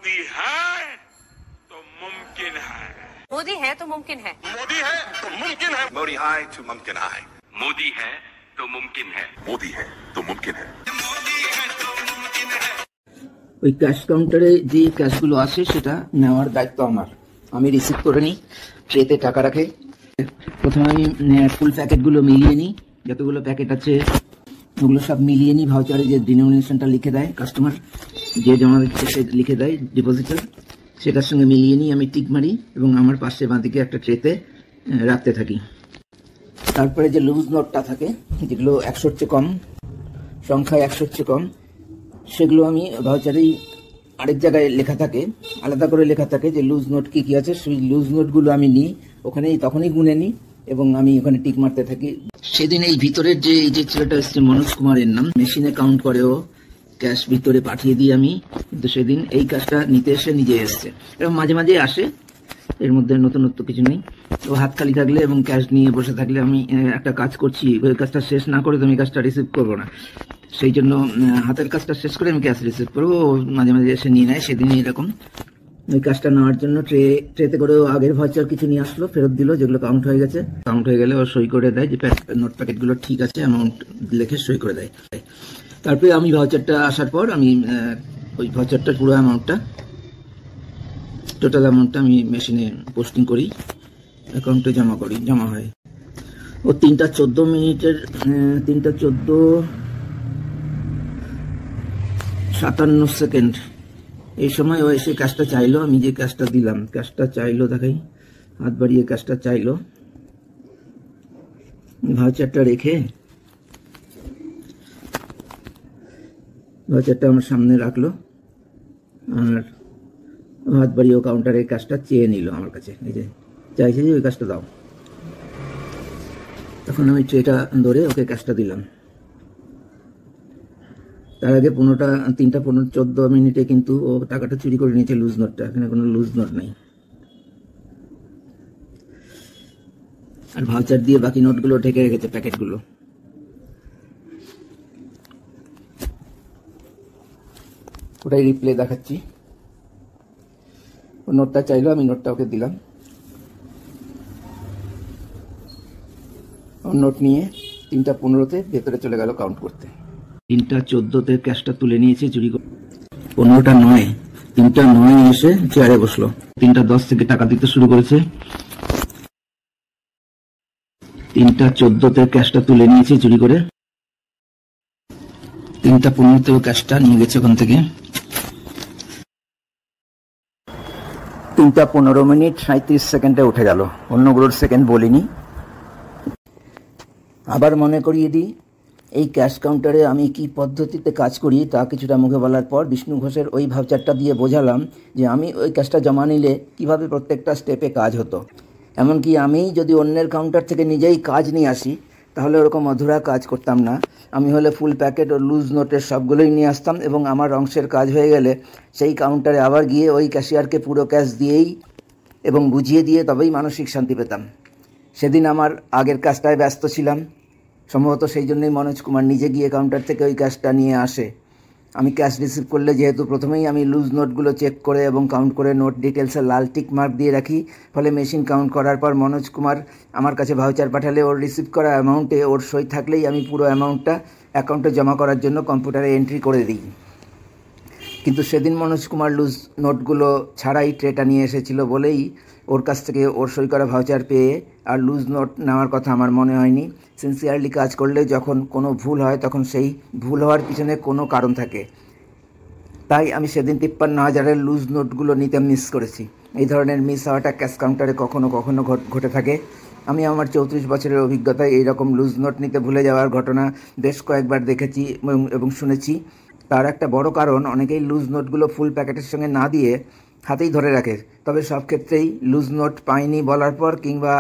मोदी है तो मुमकिन है, मोदी है तो मुमकिन है, मोदी है तो मुमकिन है, मोदी है तो मुमकिन है, मोदी है तो मुमकिन है, मोदी है तो मुमकिन है। ওই ক্যাশ কাউন্টারে যে ক্যাশগুলো আসে সেটা নেওয়ার দায়িত্ব আমার। আমি রিসিভ করে নিই, ট্রেতে টাকা রাখে। প্রথমে আমি ফুল প্যাকেটগুলো মিলিয়ে নিই, যতগুলো প্যাকেট আছে ওগুলো সব মিলিয়ে নিই। ভাউচারে যে ডিনোমিনেশনটা লিখে দেয় কাস্টমার, যে জমা দিচ্ছে সে লিখে দেয় ডিপোজিটার, সেটার সঙ্গে মিলিয়ে নিই। আমি টিক মারি এবং আমার পাশে বাঁদিকে একটা ট্রেতে রাখতে থাকি। তারপরে যে লুজ নোটটা থাকে, যেগুলো 100-র চেয়ে কম, সংখ্যায় 100-র চেয়ে কম, সেগুলো আমি ভাউচারেই আরেক জায়গায় লেখা থাকে, আলাদা করে লেখা থাকে যে লুজ নোট কি কি আছে। সেই লুজ নোটগুলো আমি নিই, ওখানেই তখনই গুনে নিই এবং আমি ওখানে টিক মারতে থাকি। সেদিন এই ভিতরের যে এই যে ছেলেটা এসছে, মনোজ কুমারের নাম, মেশিনে কাউন্ট করেও ক্যাশ ভিতরে পাঠিয়ে দিই আমি, কিন্তু সেদিন এই কাজটা নিতে এসে নিজে এসছে। এবং মাঝে মাঝে আসে, এর মধ্যে নতুনত্ব কিছু নেই। তো হাত খালি থাকলে এবং ক্যাশ নিয়ে বসে থাকলে আমি একটা কাজ করছি, ওই কাজটা শেষ না করে তো আমি কাজটা রিসিভ করবো না। সেই জন্য হাতের কাজটা শেষ করে আমি ক্যাশ রিসিভ করবো। মাঝে মাঝে এসে নিয়ে নেয়, সেদিনই এরকম ওই কাজটা নেওয়ার জন্য ট্রেতে করে আগের ভাউচার কিছু নিয়ে আসলো, ফেরত দিল, যেগুলো কাউন্ট হয়ে গেছে। কাউন্ট হয়ে গেলে ও সই করে দেয় যে নোট প্যাকেটগুলো ঠিক আছে, অ্যামাউন্ট লিখে সই করে দেয়। তারপরে আমি ভাউচারটা আসার পর আমি ওই ভাউচারটার পুরো অ্যামাউন্টটা, টোটাল অ্যামাউন্টটা আমি মেশিনে পোস্টিং করি, অ্যাকাউন্টে জমা হয়। ও 3:14 3:57 এই সময় ও এসে কাজটা চাইলো। আমি যে কাজটা দিলাম, কাজটা চাইলো, দেখাই, হাত বাড়িয়ে কাজটা চাইলো। ভাউচারটা রেখে ভাউচারটা আমার সামনে রাখলো আর হাত বাড়িয়ে কাউন্টারে কাজটা চেয়ে নিল আমার কাছে। এই যে চাইছে যে ওই কাজটা দাও, তখন আমি ট্রেটা ধরে ওকে কাজটা দিলাম। তার আগে 3:14 কিন্তু ও টাকাটা চুরি করে নিয়েছে, লুজ নোটটা। এখানে কোনো লুজ নোট নেই। আর ভাউচার দিয়ে বাকি নোটগুলো ঢেকে রেখেছে, প্যাকেটগুলো। ওটাই রিপ্লে দেখাচ্ছি। ও নোটটা চাইলো, আমি নোটটা ওকে দিলাম। ওর নোট নিয়ে 3:15 ভেতরে চলে গেল কাউন্ট করতে। 3:14 ক্যাশটা তুলে নিয়েছে চুরি করে। 15:09 3:09 এসে চেয়ারে বসলো। 3:10 থেকে টাকা দিতে শুরু করেছে। 3:14 ক্যাশটা তুলে নিয়েছে চুরি করে। 3:15 ক্যাশটা নিয়ে গেছে ওখান থেকে। 3:15 উঠে গেল। অন্যগুলোর সেকেন্ড বলিনি। আবার মনে করিয়ে দিই, এই ক্যাশ কাউন্টারে আমি কি পদ্ধতিতে কাজ করি তা কিছুটা মুখে বলার পর বিষ্ণু ঘোষের ওই ভাউচারটা দিয়ে বোঝালাম যে আমি ওই ক্যাশটা জমা নিলে কিভাবে প্রত্যেকটা স্টেপে কাজ হতো। এমনকি আমি যদি অন্যের কাউন্টার থেকে নিজেই কাজ নিয়ে আসি তাহলে ওরকম অধুরা কাজ করতাম না। আমি হলে ফুল প্যাকেট ও লুজ নোটের সবগুলোই নিয়ে আসতাম এবং আমার অংশের কাজ হয়ে গেলে সেই কাউন্টারে আবার গিয়ে ওই ক্যাশিয়ারকে পুরো ক্যাশ দিয়েই এবং বুঝিয়ে দিয়ে তবেই মানসিক শান্তি পেতাম। সেদিন আমার আগের কাজটায় ব্যস্ত ছিলাম, সম্ভবত সেই জন্যই মনোজ কুমার নিজে গিয়ে কাউন্টার থেকে ওই ক্যাশটা নিয়ে আসে। আমি ক্যাশ রিসিভ করলে যেহেতু প্রথমেই আমি লুজ নোটগুলো চেক করে এবং কাউন্ট করে নোট ডিটেলসে লাল টিক মার্ক দিয়ে রাখি, ফলে মেশিন কাউন্ট করার পর মনোজ কুমার আমার কাছে ভাউচার পাঠালে ওর রিসিভ করা অ্যামাউন্টে ওর সই থাকলেই আমি পুরো অ্যামাউন্টটা অ্যাকাউন্টে জমা করার জন্য কম্পিউটারে এন্ট্রি করে দিই। কিন্তু সেদিন মনোজ কুমার লুজ নোটগুলো ছাড়াই ট্রেটা নিয়ে এসেছিল বলেই ওর কাছ থেকে ওর সই করা ভাউচার পেয়ে আর লুজ নোট নেওয়ার কথা আমার মনে হয়নি। সিনসিয়ারলি কাজ করলে যখন কোনো ভুল হয় তখন সেই ভুল হওয়ার পিছনে কোনো কারণ থাকে। তাই আমি সেদিন 53,000-এর লুজ নোটগুলো নিতে মিস করেছি। এই ধরনের মিস হওয়াটা ক্যাশ কাউন্টারে কখনো কখনো ঘটে থাকে। আমি আমার 34 বছরের অভিজ্ঞতায় এইরকম লুজ নোট নিতে ভুলে যাওয়ার ঘটনা বেশ কয়েকবার দেখেছি এবং শুনেছি। তার একটা বড় কারণ, অনেকেই লুজ নোটগুলো ফুল প্যাকেটের সঙ্গে না দিয়ে হাতেই ধরে রাখে। তবে সব ক্ষেত্রেই লুজ নোট পাইনি বলার পর কিংবা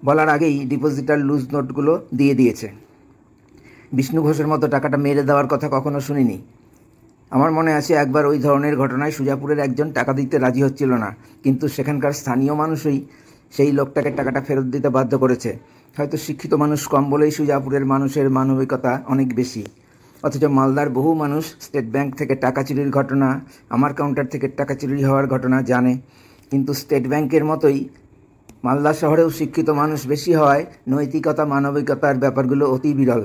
বলার আগেই ডিপোজিটার লুজ নোটগুলো দিয়ে দিয়েছে। বিষ্ণু ঘোষের মতো টাকাটা মেরে দেওয়ার কথা কখনো শুনিনি। আমার মনে আছে একবার ওই ধরনের ঘটনায় সুজাপুরের একজন টাকা দিতে রাজি হচ্ছিল না, কিন্তু সেখানকার স্থানীয় মানুষই সেই লোকটাকে টাকাটা ফেরত দিতে বাধ্য করেছে। হয়তো শিক্ষিত মানুষ কম বলেই সুজাপুরের মানুষের মানবিকতা অনেক বেশি। অথচ মালদার বহু মানুষ স্টেট ব্যাংক থেকে টাকা চুরির ঘটনা, আমার কাউন্টার থেকে টাকা চুরি হওয়ার ঘটনা জানে। কিন্তু স্টেট ব্যাংকের মতোই মালদা শহরেও শিক্ষিত মানুষ বেশি হওয়ায় নৈতিকতা, মানবিকতার ব্যাপারগুলো অতি বিরল।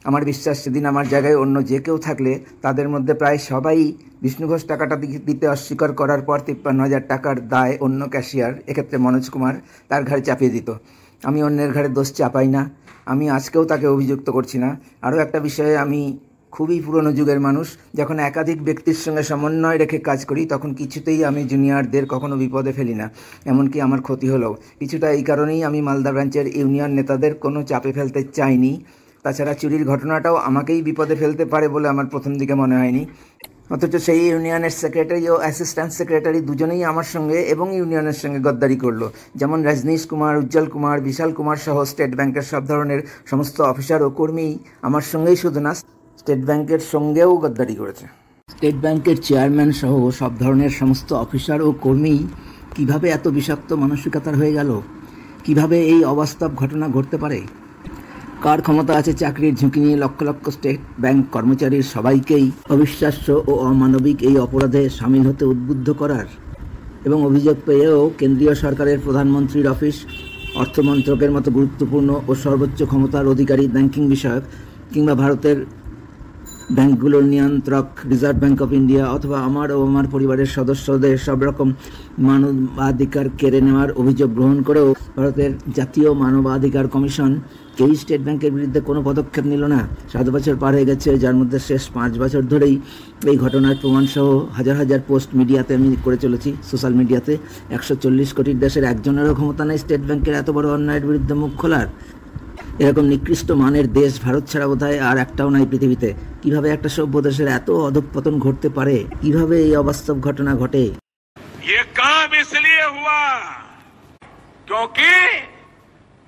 আমার বিশ্বাস সেদিন আমার জায়গায় অন্য যে কেউ থাকলে তাদের মধ্যে প্রায় সবাই বিষ্ণু ঘোষ টাকাটা দিতে অস্বীকার করার পর 53,000 টাকার দায় অন্য ক্যাশিয়ার, এক্ষেত্রে মনোজ কুমার, তার ঘাড়ে চাপিয়ে দিত। আমি অন্যের ঘাড়ে দোষ চাপাই না, আমি আজকেও তাকে অভিযুক্ত করছি না। আরও একটা বিষয়ে আমি খুবই পুরনো যুগের মানুষ, যখন একাধিক ব্যক্তির সঙ্গে সমন্বয় রেখে কাজ করি তখন কিছুতেই আমি জুনিয়রদের কখনো বিপদে ফেলি না, এমনকি আমার ক্ষতি হলেও। কিছুটা এই কারণেই আমি মালদা ব্রাঞ্চের ইউনিয়ন নেতাদের কোনো চাপে ফেলতে চাইনি। তাছাড়া চুরির ঘটনাটাও আমাকেই বিপদে ফেলতে পারে বলে আমার প্রথম দিকে মনে হয়নি। অথচ সেই ইউনিয়নের সেক্রেটারি ও অ্যাসিস্ট্যান্ট সেক্রেটারি দুজনেই আমার সঙ্গে এবং ইউনিয়নের সঙ্গে গদ্দারি করলো। যেমন রজনীশ কুমার, উজ্জ্বল কুমার, বিশাল কুমার সহ স্টেট ব্যাংকের সব ধরনের সমস্ত অফিসার ও কর্মী আমার সঙ্গেই শুধু না, স্টেট ব্যাংকের সঙ্গেও গদ্দারি করেছে। স্টেট ব্যাংকের চেয়ারম্যান সহ সব ধরনের সমস্ত অফিসার ও কর্মী কিভাবে এত বিষাক্ত মানসিকতার হয়ে গেল? কিভাবে এই অবাস্তব ঘটনা ঘটতে পারে? কার ক্ষমতা আছে চাকরির ঝুঁকি নিয়ে লক্ষ লক্ষ স্টেট ব্যাংক কর্মচারীর সবাইকেই অবিশ্বাস্য ও অমানবিক এই অপরাধে সামিল হতে উদ্বুদ্ধ করার? এবং অভিযোগ পেয়েও কেন্দ্রীয় সরকারের প্রধানমন্ত্রীর অফিস, অর্থমন্ত্রকের মতো গুরুত্বপূর্ণ ও সর্বোচ্চ ক্ষমতার অধিকারী ব্যাংকিং বিষয়ক কিংবা ভারতের ব্যাংকগুলোর নিয়ন্ত্রক রিজার্ভ ব্যাংক অফ ইন্ডিয়া অথবা আমার ও আমার পরিবারের সদস্যদের সব রকম মানবাধিকার কেড়ে নেওয়ার অভিযোগ গ্রহণ করেও ভারতের জাতীয় মানবাধিকার কমিশন কেই স্টেট ব্যাংকের বিরুদ্ধে কোনো পদক্ষেপ নিল না। 7 বছর পার হয়ে গেছে, যার মধ্যে শেষ 5 বছর ধরেই এই ঘটনার প্রমাণসহ হাজার হাজার পোস্ট মিডিয়াতে আমি করে চলেছি, সোশ্যাল মিডিয়াতে। 140 কোটির দেশের একজনেরও ক্ষমতা নেই স্টেট ব্যাংকের এত বড় অন্যায়ের বিরুদ্ধে মুখ খোলার। এরকম নিকৃষ্ট মানের দেশ ভারত ছাড়া বোধহয় আর একটাও নাই পৃথিবীতে। কিভাবে একটা সভ্য দেশের এত অধঃপতন ঘটতে পারে? কিভাবে এই অবাস্তব ঘটনা ঘটে? ये काम इसलिए हुआ क्योंकि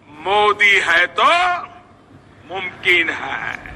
मोदी है तो मुमकिन है।